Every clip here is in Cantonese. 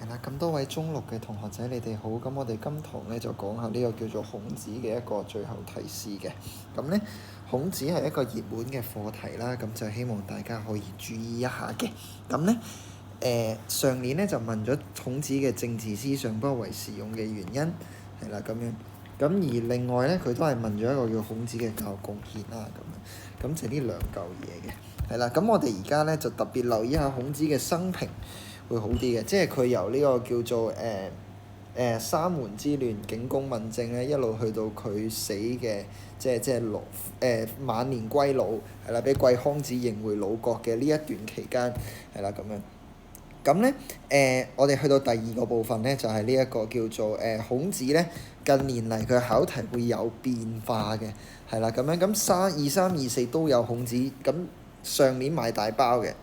係啦，咁多位中六嘅同學仔，你哋好。咁我哋今堂咧就講下呢個叫做孔子嘅一個最後提示嘅。咁咧，孔子係一個熱門嘅課題啦，咁就希望大家可以注意一下嘅。咁咧，上年咧就問咗孔子嘅政治思想不為時用嘅原因，係啦咁樣。咁而另外咧，佢都係問咗一個叫孔子嘅教育貢獻啦，咁樣。咁就呢兩嚿嘢嘅，係啦。咁我哋而家咧就特別留意下孔子嘅生平。會好啲嘅，即係佢由呢個叫做三門之亂、景公問政咧，一路去到佢死嘅，晚年歸老，係啦，俾季康子迎回魯國嘅呢一段期間，係啦咁樣。咁咧我哋去到第二個部分咧，就係呢一個叫做孔子咧近年嚟佢考題會有變化嘅，係啦咁樣。咁二三二四都有孔子，咁上年買大包嘅，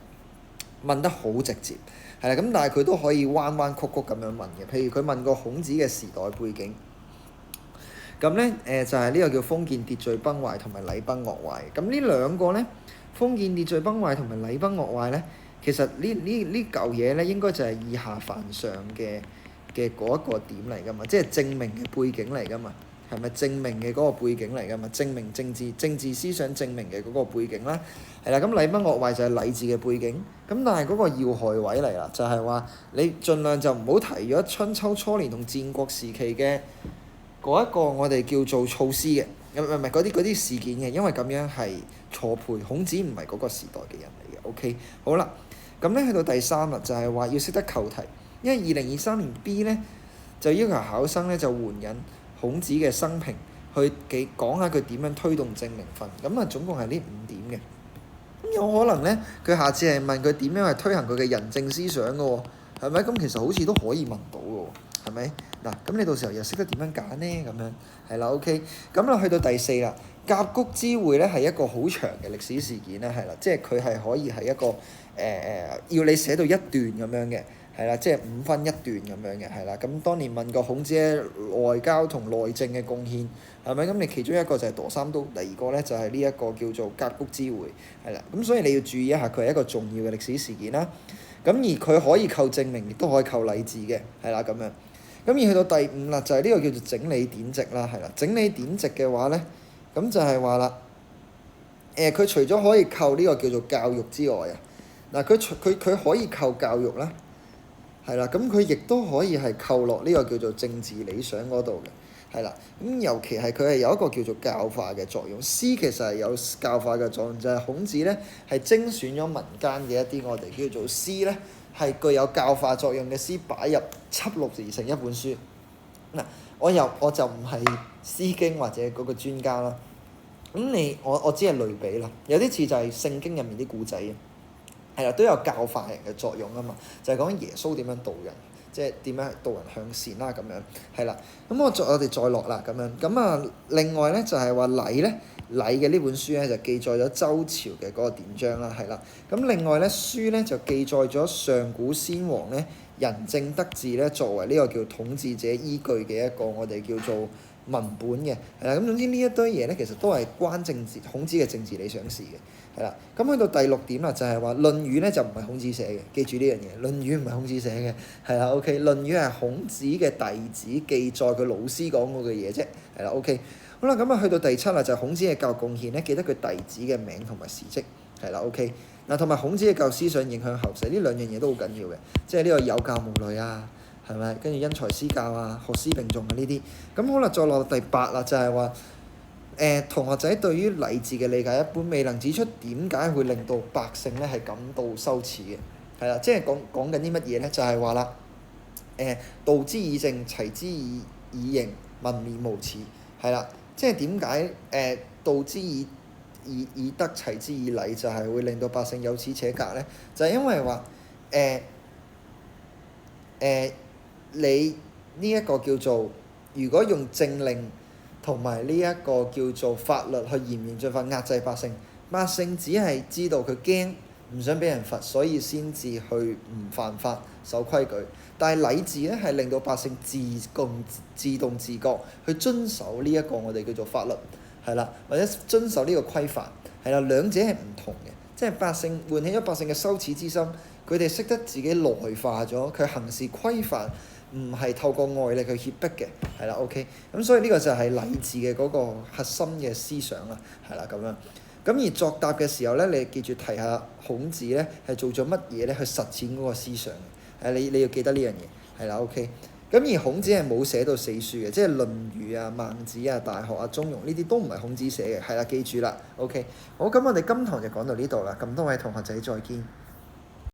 問得好直接。係啦，咁但係佢都可以彎彎曲曲咁樣問嘅。譬如佢問過孔子嘅時代背景，咁咧就係呢個叫封建秩序崩壞同埋禮崩樂壞。咁呢兩個咧，封建秩序崩壞同埋禮崩樂壞咧，其實呢嚿嘢咧應該就係以下犯上嘅嗰一個點嚟㗎嘛，即係正名嘅背景嚟㗎嘛。係咪正名嘅嗰個背景嚟㗎嘛？正名政治思想正名嘅嗰個背景啦，係啦。咁禮崩樂壞就係禮治嘅背景。咁但係嗰個要害位嚟啦，就係話你盡量就唔好提咗春秋初年同戰國時期嘅嗰一個我哋叫做措施嘅，唔係嗰啲事件嘅，因為咁樣係錯配。孔子唔係嗰個時代嘅人嚟嘅。OK， 好啦，咁咧去到第三啦，就係話要識得扣題，因為2023年 B 咧就要求考生咧就援引孔子嘅生平去講下佢點樣推動正名分，咁啊總共係呢5點嘅。咁有可能咧，佢下次係問佢點樣去推行佢嘅仁政思想嘅喎，係咪？咁其實好似都可以問到嘅喎，係咪？嗱，咁你到時候又識得點樣揀呢？咁樣係啦 ，OK。咁啊去到第4啦，甲谷之會咧係一個好長嘅歷史事件啦，係啦，即係佢係可以係一個要你寫到一段咁樣嘅。係啦，即係5分1段咁樣嘅，係啦。咁當年問過孔子嘅外交同內政嘅貢獻，係咪？咁你其中一個就係奪三都，第二個咧就係呢一個叫做甲谷之會，係啦。咁所以你要注意一下，佢係一個重要嘅歷史事件啦。咁而佢可以扣正名，亦都可以扣禮治嘅，係啦咁樣。咁而去到第5啦，就係呢個叫做整理典籍啦，係啦。整理典籍嘅話咧，咁就係話啦，佢除咗可以扣呢個叫做教育之外啊，嗱佢可以扣教育啦。係啦，咁佢亦都可以係扣落呢個叫做政治理想嗰度嘅，係啦。咁尤其係佢係有一個叫做教化嘅作用。詩其實係有教化嘅作用，就係孔子咧係精選咗民間嘅一啲我哋叫做詩咧係具有教化作用嘅詩，擺入輯錄而成一本書。嗱，我就唔係詩經或者嗰個專家啦。咁我只係類比啦，有啲似就係聖經入面啲故仔嘅。係啦，都有教化人嘅作用啊嘛，就係講耶穌點樣導人，即係點樣導人向善啦咁樣，係啦。咁我哋再落啦咁樣，咁啊另外咧就係話禮嘅呢本書咧就記載咗周朝嘅嗰個典章啦，係啦。咁另外咧書咧就記載咗上古先王咧仁政德治咧作為呢個叫統治者依據嘅一個我哋叫做文本嘅，係啦。咁總之呢一堆嘢咧其實都係關孔子嘅政治理想事嘅。係啦，咁去到第6點啦，就係話《論語》咧就唔係孔子寫嘅，記住呢樣嘢，《論語》唔係孔子寫嘅，係啦 ，OK，《論語》係孔子嘅弟子記載佢老師講過嘅嘢啫，係啦 OK，好啦，咁啊去到第7啦，就係孔子嘅教育貢獻咧，記得佢弟子嘅名同埋事蹟，係啦 OK，嗱同埋孔子嘅教育思想影響後世，呢兩樣嘢都好緊要嘅，即係呢個有教無類啊，係咪？跟住因材施教啊，學思並重啊呢啲，咁好啦，再落第8啦，就係話。同學仔對於禮治嘅理解一般，未能指出點解會令到百姓咧係感到羞恥嘅，係啦，即係講緊啲乜嘢咧？就係話啦，道之以政，齊之以刑，民免無恥，係啦，即係點解道之以德，齊之以禮，就係會令到百姓有恥且格咧？就係因為話你呢一個叫做，如果用政令。同埋呢一個叫做法律去嚴刑峻法壓制百姓，百姓只係知道佢驚，唔想俾人罰，所以先至去唔犯法守規矩。但係禮治咧係令到百姓自動自覺去遵守呢一個我哋叫做法律，係啦，或者遵守呢個規範，係啦，兩者係唔同嘅，即係百姓喚起咗百姓嘅羞恥之心，佢哋識得自己內化咗，佢行事規範唔係透過外力去脅迫嘅，係啦 OK。咁所以呢個就係禮治嘅嗰個核心嘅思想啦，係啦咁樣。咁而作答嘅時候咧，你記住提下孔子咧係做咗乜嘢咧去實踐嗰個思想嘅，你要記得呢樣嘢，係啦 OK。咁而孔子係冇寫到四書嘅，即係《論語》啊、《孟子》啊、《大學》啊、《中庸》呢啲都唔係孔子寫嘅，係啦，記住啦 OK。好，咁我哋今堂就講到呢度啦，咁多位同學仔再見。